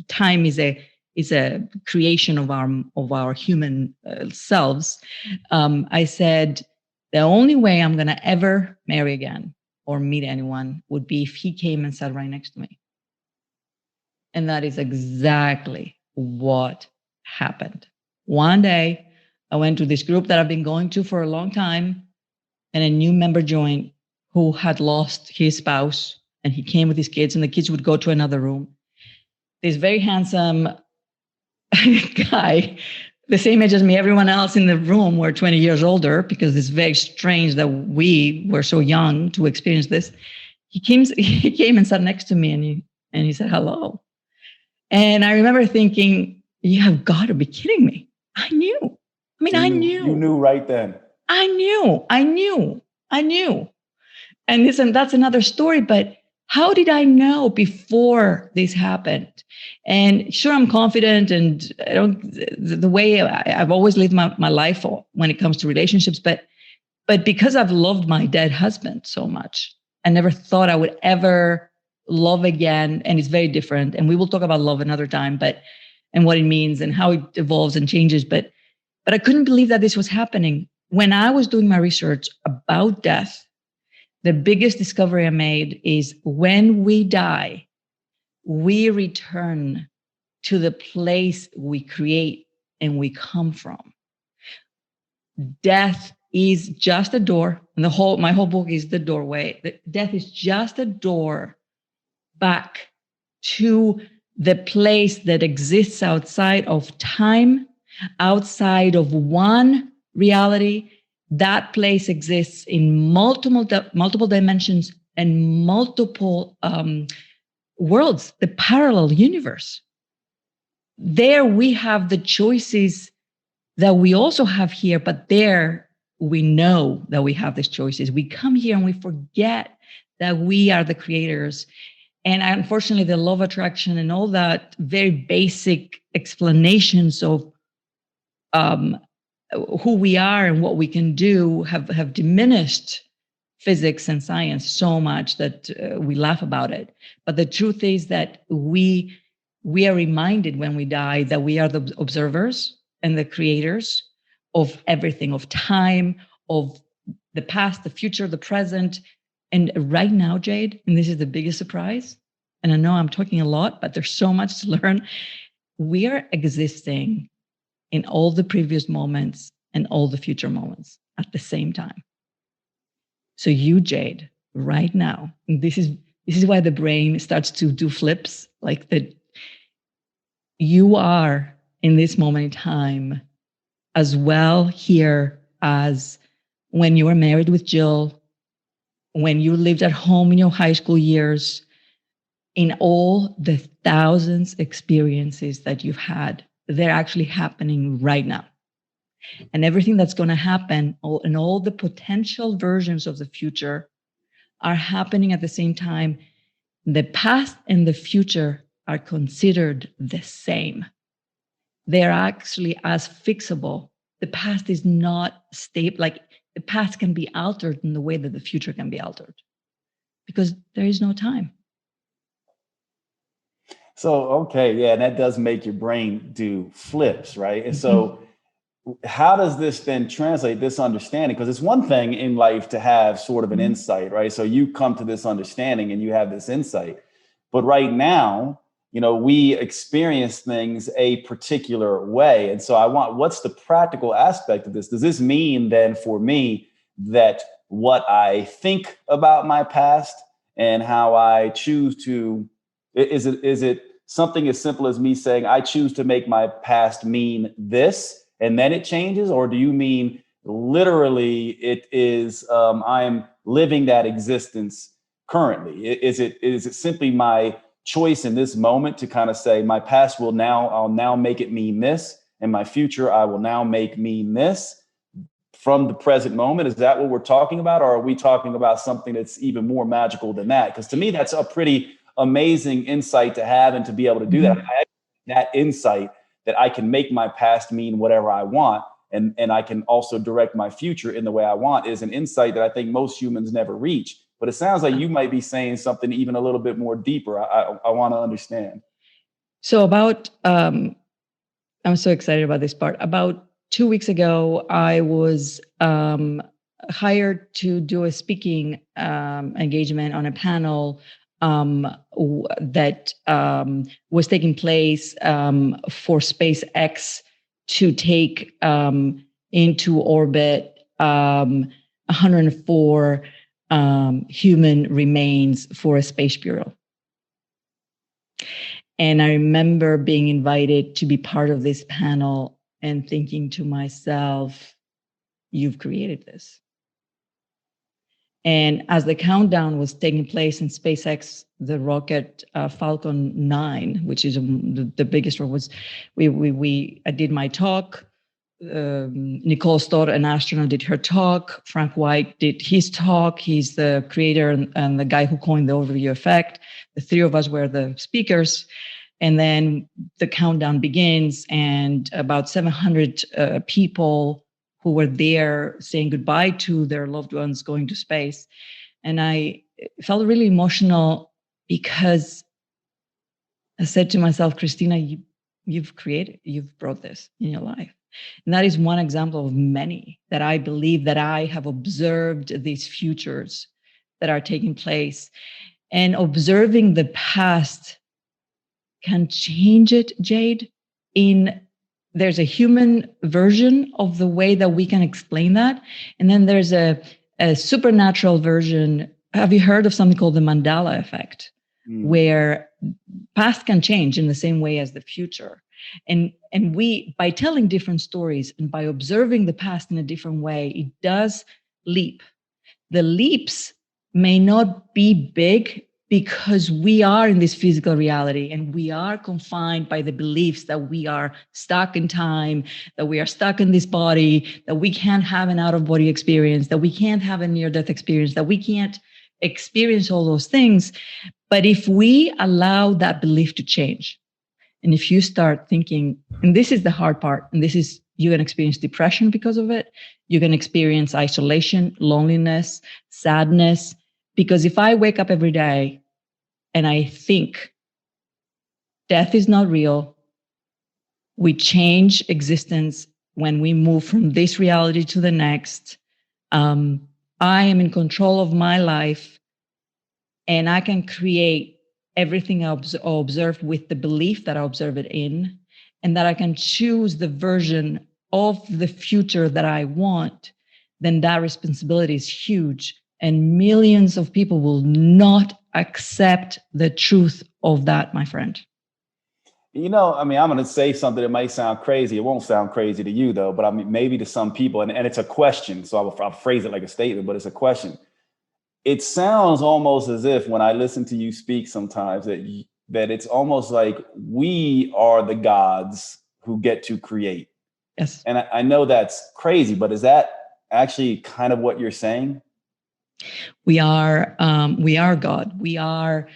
Time is a creation of our human selves. I said, the only way I'm going to ever marry again or meet anyone would be if he came and sat right next to me. And that is exactly what happened. One day, I went to this group that I've been going to for a long time, and a new member joined who had lost his spouse, and he came with his kids, and the kids would go to another room. This very handsome guy, the same age as me, everyone else in the room were 20 years older, because it's very strange that we were so young to experience this. He came and sat next to me, and he said, hello. And I remember thinking, you have got to be kidding me. I knew. I knew. You knew right then. I knew. And that's another story, but how did I know before this happened? And sure, I'm confident, and the way I've always lived my life when it comes to relationships, but because I've loved my dead husband so much, I never thought I would ever love again. And it's very different. And we will talk about love another time, and what it means and how it evolves and changes. But I couldn't believe that this was happening. When I was doing my research about death, the biggest discovery I made is when we die, we return to the place we create and we come from. Death is just a door, and my whole book is the doorway. Death is just a door back to the place that exists outside of time, outside of one reality. That place exists in multiple dimensions and multiple worlds, the parallel universe. There we have the choices that we also have here, but there we know that we have these choices. We come here and we forget that we are the creators. And unfortunately, the law of attraction and all that very basic explanations of who we are and what we can do have diminished physics and science so much that we laugh about it. But the truth is that we are reminded when we die that we are the observers and the creators of everything, of time, of the past, the future, the present. And right now, Jade, and this is the biggest surprise, and I know I'm talking a lot, but there's so much to learn. We are existing in all the previous moments and all the future moments at the same time. So you, Jade, right now, this is why the brain starts to do flips, like that. You are in this moment in time as well here as when you were married with Jill, when you lived at home in your high school years, in all the thousands experiences that you've had. They're actually happening right now. And everything that's going to happen, and all the potential versions of the future are happening at the same time. The past and the future are considered the same. They're actually as fixable. The past is not stable. Like the past can be altered in the way that the future can be altered because there is no time. So, okay, yeah, and that does make your brain do flips, right? And so how does this then translate this understanding? Because it's one thing in life to have sort of an insight, right? So you come to this understanding and you have this insight. But right now, we experience things a particular way. And so what's the practical aspect of this? Does this mean then for me that what I think about my past and how I choose to, is it something as simple as me saying, I choose to make my past mean this, and then it changes? Or do you mean literally it is, I am living that existence currently? Is it simply my choice in this moment to kind of say my past I'll now make it mean this, and my future, I will now make mean this from the present moment? Is that what we're talking about? Or are we talking about something that's even more magical than that? Because to me, that's a pretty amazing insight to have, and to be able to do that insight that I can make my past mean whatever I want, and I can also direct my future in the way I want, is an insight that I think most humans never reach. But it sounds like you might be saying something even a little bit more deeper. I want to understand. So I'm so excited about this part. About 2 weeks ago, I was hired to do a speaking engagement on a panel that was taking place for SpaceX to take into orbit 104 human remains for a space bureau. And I remember being invited to be part of this panel and thinking to myself, you've created this. And as the countdown was taking place in SpaceX, the rocket Falcon 9, which is the biggest rocket, I did my talk. Nicole Stott, an astronaut, did her talk. Frank White did his talk. He's the creator and the guy who coined the overview effect. The three of us were the speakers. And then the countdown begins, and about 700 people who were there saying goodbye to their loved ones going to space. And I felt really emotional because I said to myself, Christina, you've brought this in your life. And that is one example of many that I believe that I have observed these futures that are taking place. And observing the past can change it, Jade. There's a human version of the way that we can explain that. And then there's a supernatural version. Have you heard of something called the Mandela effect, where past can change in the same way as the future? And we, by telling different stories and by observing the past in a different way, it does leap. The leaps may not be big because we are in this physical reality and we are confined by the beliefs that we are stuck in time, that we are stuck in this body, that we can't have an out of body experience, that we can't have a near death experience, that we can't experience all those things. But if we allow that belief to change, and if you start thinking, and this is the hard part, and this is, you're going to experience depression because of it, you're going to experience isolation, loneliness, sadness. Because if I wake up every day and I think death is not real, we change existence when we move from this reality to the next. I am in control of my life and I can create everything I observe with the belief that I observe it in, and that I can choose the version of the future that I want, then that responsibility is huge. And millions of people will not accept the truth of that, my friend. You know, I mean, I'm going to say something that might sound crazy. It won't sound crazy to you, though, but I mean, maybe to some people. And it's a question. So I'll phrase it like a statement, but it's a question. It sounds almost as if when I listen to you speak sometimes that it's almost like we are the gods who get to create. Yes. And I know that's crazy, but is that actually kind of what you're saying? We are God. We are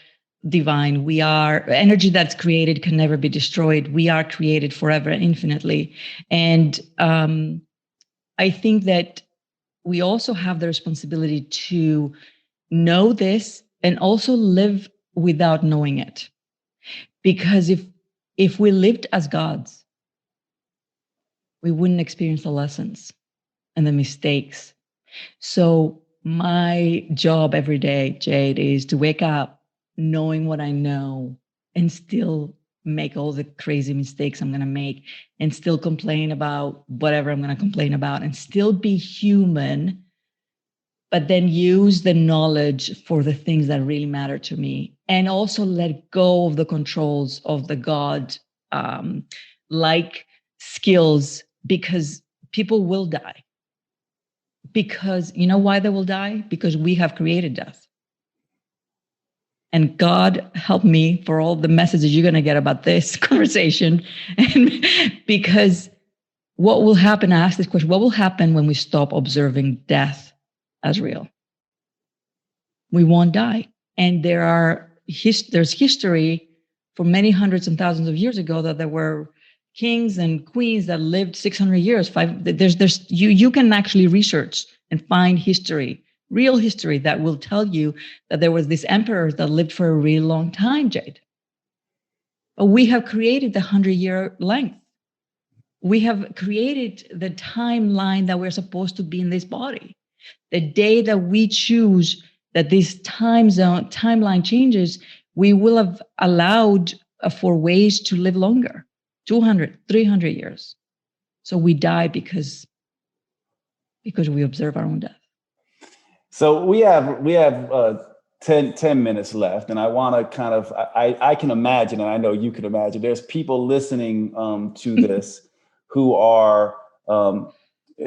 divine. We are energy that's created can never be destroyed. We are created forever and infinitely. And I think that we also have the responsibility to know this and also live without knowing it. Because if we lived as gods, we wouldn't experience the lessons and the mistakes. So my job every day, Jade, is to wake up knowing what I know and still make all the crazy mistakes I'm going to make and still complain about whatever I'm going to complain about and still be human, but then use the knowledge for the things that really matter to me, and also let go of the controls of the God like skills, because people will die. Because you know why they will die? Because we have created death. And God help me for all the messages you're going to get about this conversation. And because what will happen, I ask this question, what will happen when we stop observing death as real? We won't die. And there's history for many hundreds and thousands of years ago that there were kings and queens that lived 600 years. You can actually research and find history, real history, that will tell you that there was this emperor that lived for a really long time, Jade. But we have created the 100-year length. We have created the timeline that we're supposed to be in this body. The day that we choose that this timeline changes, we will have allowed for ways to live longer, 200, 300 years. So we die because we observe our own death. So we have 10 minutes left, and I want to kind of, I can imagine, and I know you can imagine, there's people listening to this who are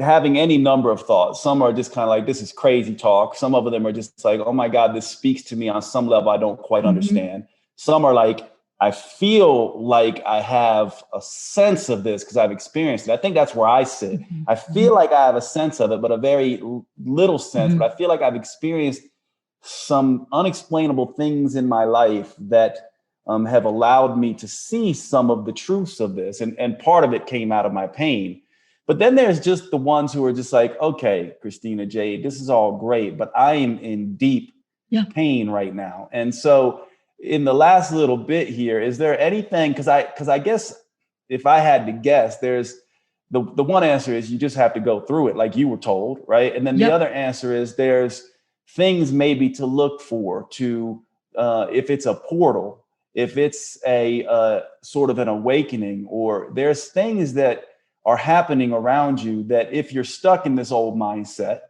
having any number of thoughts. Some are just kind of like, this is crazy talk. Some of them are just like, oh my God, this speaks to me on some level I don't quite understand. Some are like, I feel like I have a sense of this because I've experienced it. I think that's where I sit. I feel like I have a sense of it, but a very little sense. But I feel like I've experienced some unexplainable things in my life that have allowed me to see some of the truths of this. And part of it came out of my pain. But then there's just the ones who are just like, okay, Christina, Jade, this is all great, but I am in deep pain right now. And so in the last little bit here, is there anything, because I guess if I had to guess, there's the one answer is you just have to go through it like you were told, right? And then the other answer is there's things maybe to look for to, if it's a portal, if it's a sort of an awakening, or there's things that are happening around you that if you're stuck in this old mindset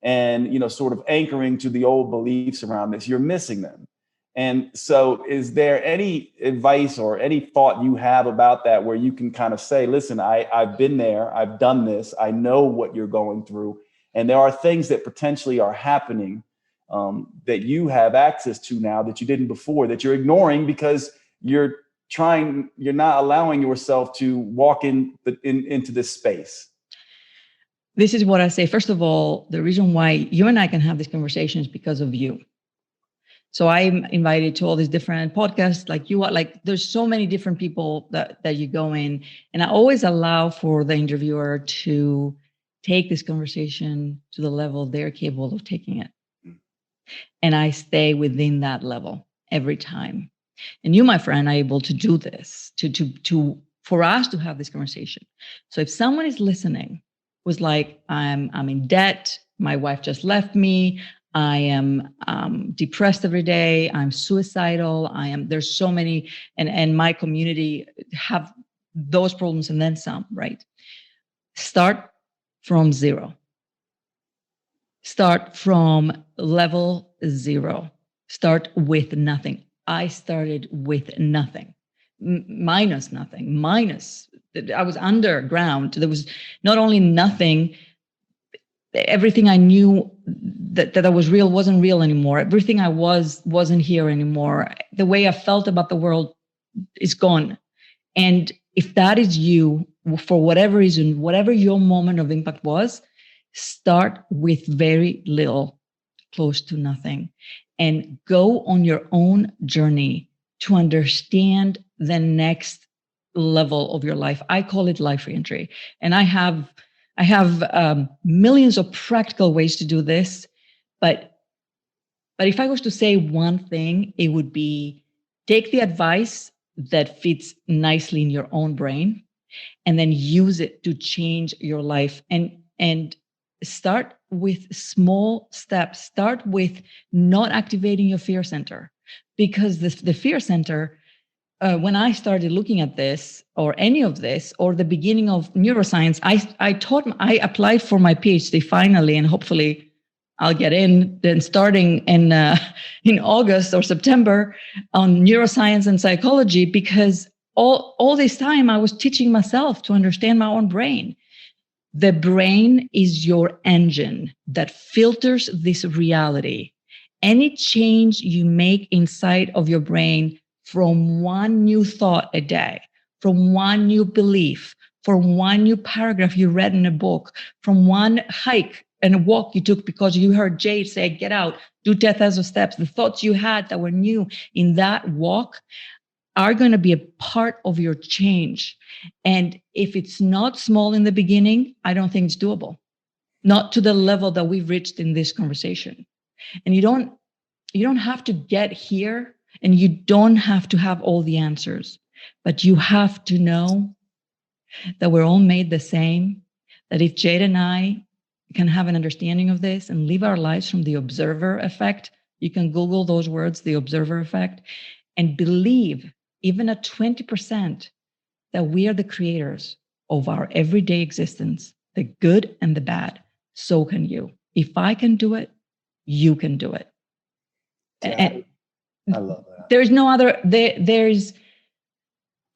and, you know, sort of anchoring to the old beliefs around this, you're missing them. And so is there any advice or any thought you have about that where you can kind of say, listen, I've been there, I've done this, I know what you're going through, and there are things that potentially are happening that you have access to now that you didn't before, that you're ignoring because you're not allowing yourself to walk into this space? This is what I say. First of all, the reason why you and I can have this conversation is because of you. So I'm invited to all these different podcasts like you are. Like there's so many different people that you go in. And I always allow for the interviewer to take this conversation to the level they're capable of taking it. And I stay within that level every time. And you, my friend, are able to do this, for us to have this conversation. So if someone is listening, was like, I'm in debt, my wife just left me, I am depressed every day, I'm suicidal, there's so many, and my community have those problems and then some, right? Start from zero. Start from level zero. Start with nothing. I started with nothing, minus nothing, I was underground. There was not only nothing, everything I knew that was real wasn't real anymore. Everything I wasn't here anymore. The way I felt about the world is gone. And if that is you, for whatever reason, whatever your moment of impact was, start with very little, close to nothing, and go on your own journey to understand the next level of your life. I call it life reentry. And I have millions of practical ways to do this. But if I was to say one thing, it would be take the advice that fits nicely in your own brain and then use it to change your life. And start with small steps. Start with not activating your fear center, because the fear center, when I started looking at this or any of this or the beginning of neuroscience, I applied for my PhD finally, and hopefully I'll get in then starting in August or September on neuroscience and psychology, because all this time I was teaching myself to understand my own brain. The brain is your engine that filters this reality. Any change you make inside of your brain from one new thought a day, from one new belief, from one new paragraph you read in a book, from one hike and a walk you took because you heard Jade say, get out, do 10,000 steps. The thoughts you had that were new in that walk are going to be a part of your change. And if it's not small in the beginning, I don't think it's doable. Not to the level that we've reached in this conversation. And you don't have to get here, and you don't have to have all the answers, but you have to know that we're all made the same, that if Jade and I can have an understanding of this and live our lives from the observer effect, you can Google those words, the observer effect, and believe even at 20% that we are the creators of our everyday existence, the good and the bad. So can you. If I can do it, you can do it. And I love that. There's no other,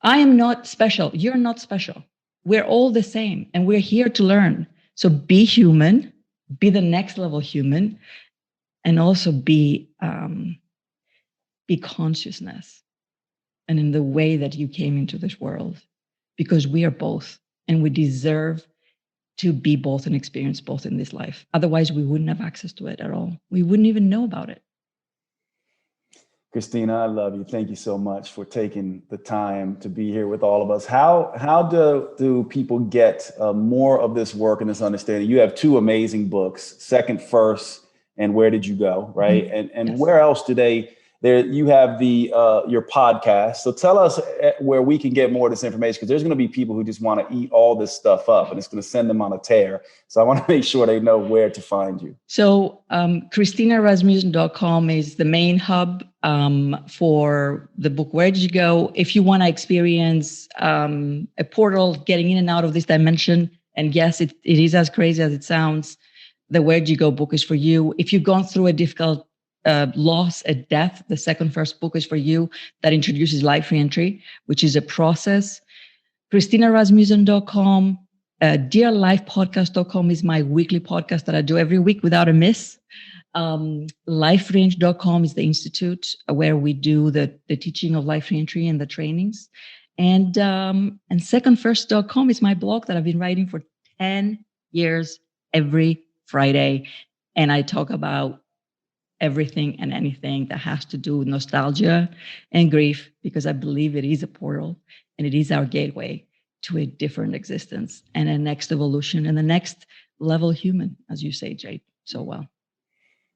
I am not special. You're not special. We're all the same, and we're here to learn. So be human, be the next level human, and also be consciousness. And in the way that you came into this world, because we are both, and we deserve to be both and experience both in this life. Otherwise, we wouldn't have access to it at all. We wouldn't even know about it. Christina, I love you. Thank you so much for taking the time to be here with all of us. How do people get more of this work and this understanding? You have two amazing books, Second First and Where Did You Go, right? Mm-hmm. And yes. Where else do you have your podcast. So tell us where we can get more of this information, because there's going to be people who just want to eat all this stuff up and it's going to send them on a tear. So I want to make sure they know where to find you. So ChristinaRasmussen.com is the main hub for the book, Where Did You Go? If you want to experience a portal getting in and out of this dimension, and yes, it is as crazy as it sounds, the Where Did You Go book is for you. If you've gone through a difficult loss, a death, the Second First book is for you. That introduces life reentry, which is a process. ChristinaRasmussen.com, dearlifepodcast.com is my weekly podcast that I do every week without a miss. Liferange.com is the institute where we do the teaching of life reentry and the trainings. And secondfirst.com is my blog that I've been writing for 10 years every Friday. And I talk about everything and anything that has to do with nostalgia and grief, because I believe it is a portal and it is our gateway to a different existence and a next evolution and the next level human, as you say, Jade, so well.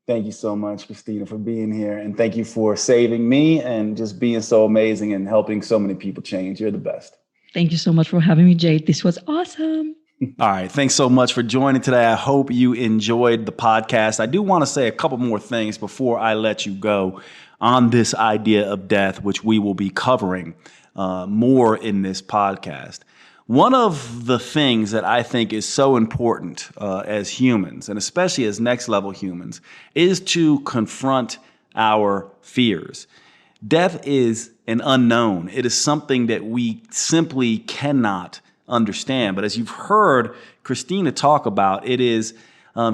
Thank you so much, Christina, for being here. And thank you for saving me and just being so amazing and helping so many people change. You're the best. Thank you so much for having me, Jade. This was awesome. All right. Thanks so much for joining today. I hope you enjoyed the podcast. I do want to say a couple more things before I let you go on this idea of death, which we will be covering more in this podcast. One of the things that I think is so important as humans, and especially as next level humans, is to confront our fears. Death is an unknown. It is something that we simply cannot understand. But as you've heard Christina talk about, it is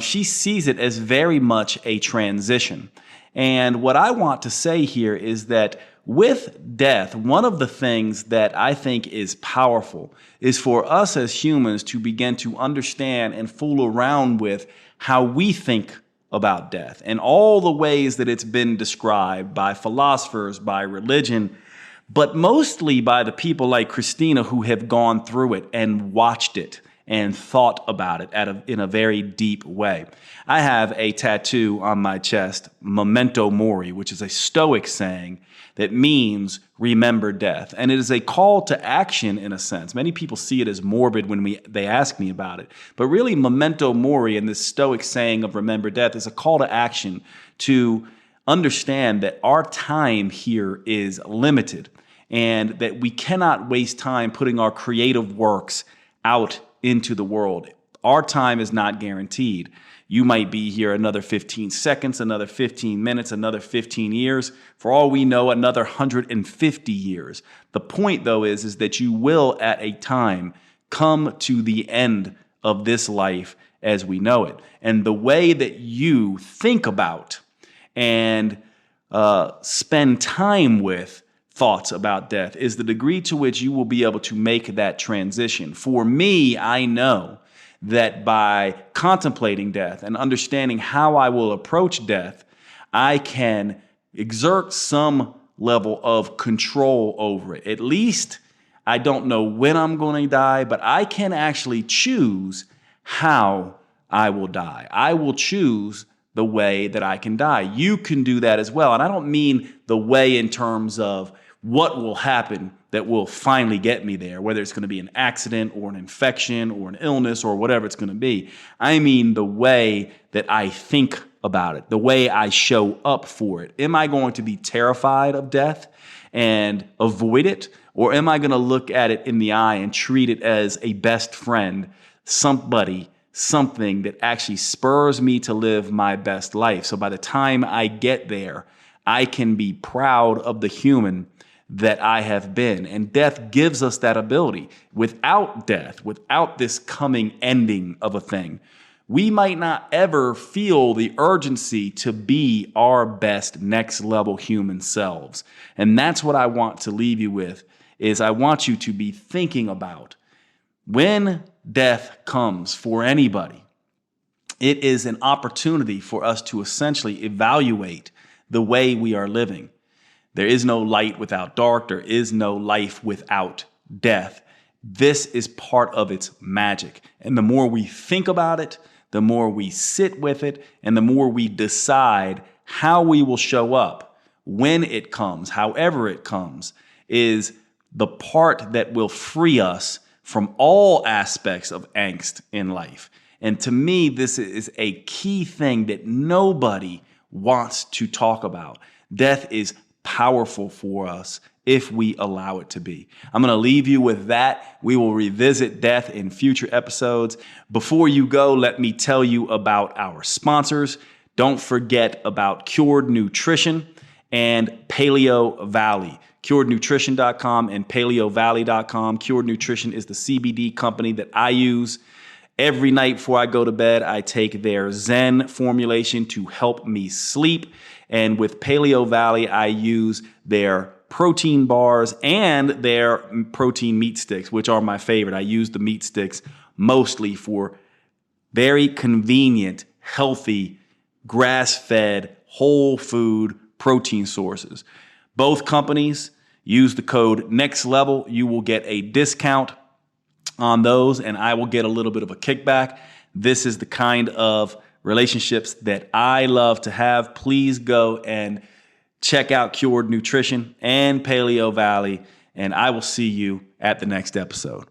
she sees it as very much a transition. And what I want to say here is that with death, one of the things that I think is powerful is for us as humans to begin to understand and fool around with how we think about death and all the ways that it's been described by philosophers, by religion, but mostly by the people like Christina who have gone through it and watched it and thought about it in a very deep way. I have a tattoo on my chest, Memento Mori, which is a Stoic saying that means remember death. And it is a call to action in a sense. Many people see it as morbid when they ask me about it. But really, Memento Mori and this Stoic saying of remember death is a call to action to understand that our time here is limited and that we cannot waste time putting our creative works out into the world. Our time is not guaranteed. You might be here another 15 seconds, another 15 minutes, another 15 years. For all we know, another 150 years. The point, though, is that you will, at a time, come to the end of this life as we know it. And the way that you think about and spend time with thoughts about death is the degree to which you will be able to make that transition. For me, I know that by contemplating death and understanding how I will approach death, I can exert some level of control over it. At least I don't know when I'm going to die, but I can actually choose how I will die. I will choose the way that I can die. You can do that as well. And I don't mean the way in terms of what will happen that will finally get me there, whether it's going to be an accident or an infection or an illness or whatever it's going to be. I mean the way that I think about it, the way I show up for it. Am I going to be terrified of death and avoid it? Or am I going to look at it in the eye and treat it as a best friend, something that actually spurs me to live my best life? So by the time I get there, I can be proud of the human that I have been. And death gives us that ability. Without death, without this coming ending of a thing, we might not ever feel the urgency to be our best next level human selves. And that's what I want to leave you with, is I want you to be thinking about when death comes for anybody, it is an opportunity for us to essentially evaluate the way we are living. There is no light without dark. There is no life without death. This is part of its magic. And the more we think about it, the more we sit with it, and the more we decide how we will show up when it comes, however it comes, is the part that will free us from all aspects of angst in life. And to me, this is a key thing that nobody wants to talk about. Death is powerful for us if we allow it to be. I'm going to leave you with that. We will revisit death in future episodes. Before you go, let me tell you about our sponsors. Don't forget about Cured Nutrition and Paleo Valley. CuredNutrition.com and PaleoValley.com. Cured Nutrition is the CBD company that I use. Every night before I go to bed, I take their Zen formulation to help me sleep. And with Paleo Valley, I use their protein bars and their protein meat sticks, which are my favorite. I use the meat sticks mostly for very convenient, healthy, grass-fed, whole food protein sources. Both companies use the code NEXTLEVEL. You will get a discount on those, and I will get a little bit of a kickback. This is the kind of relationships that I love to have. Please go and check out Cured Nutrition and Paleo Valley, and I will see you at the next episode.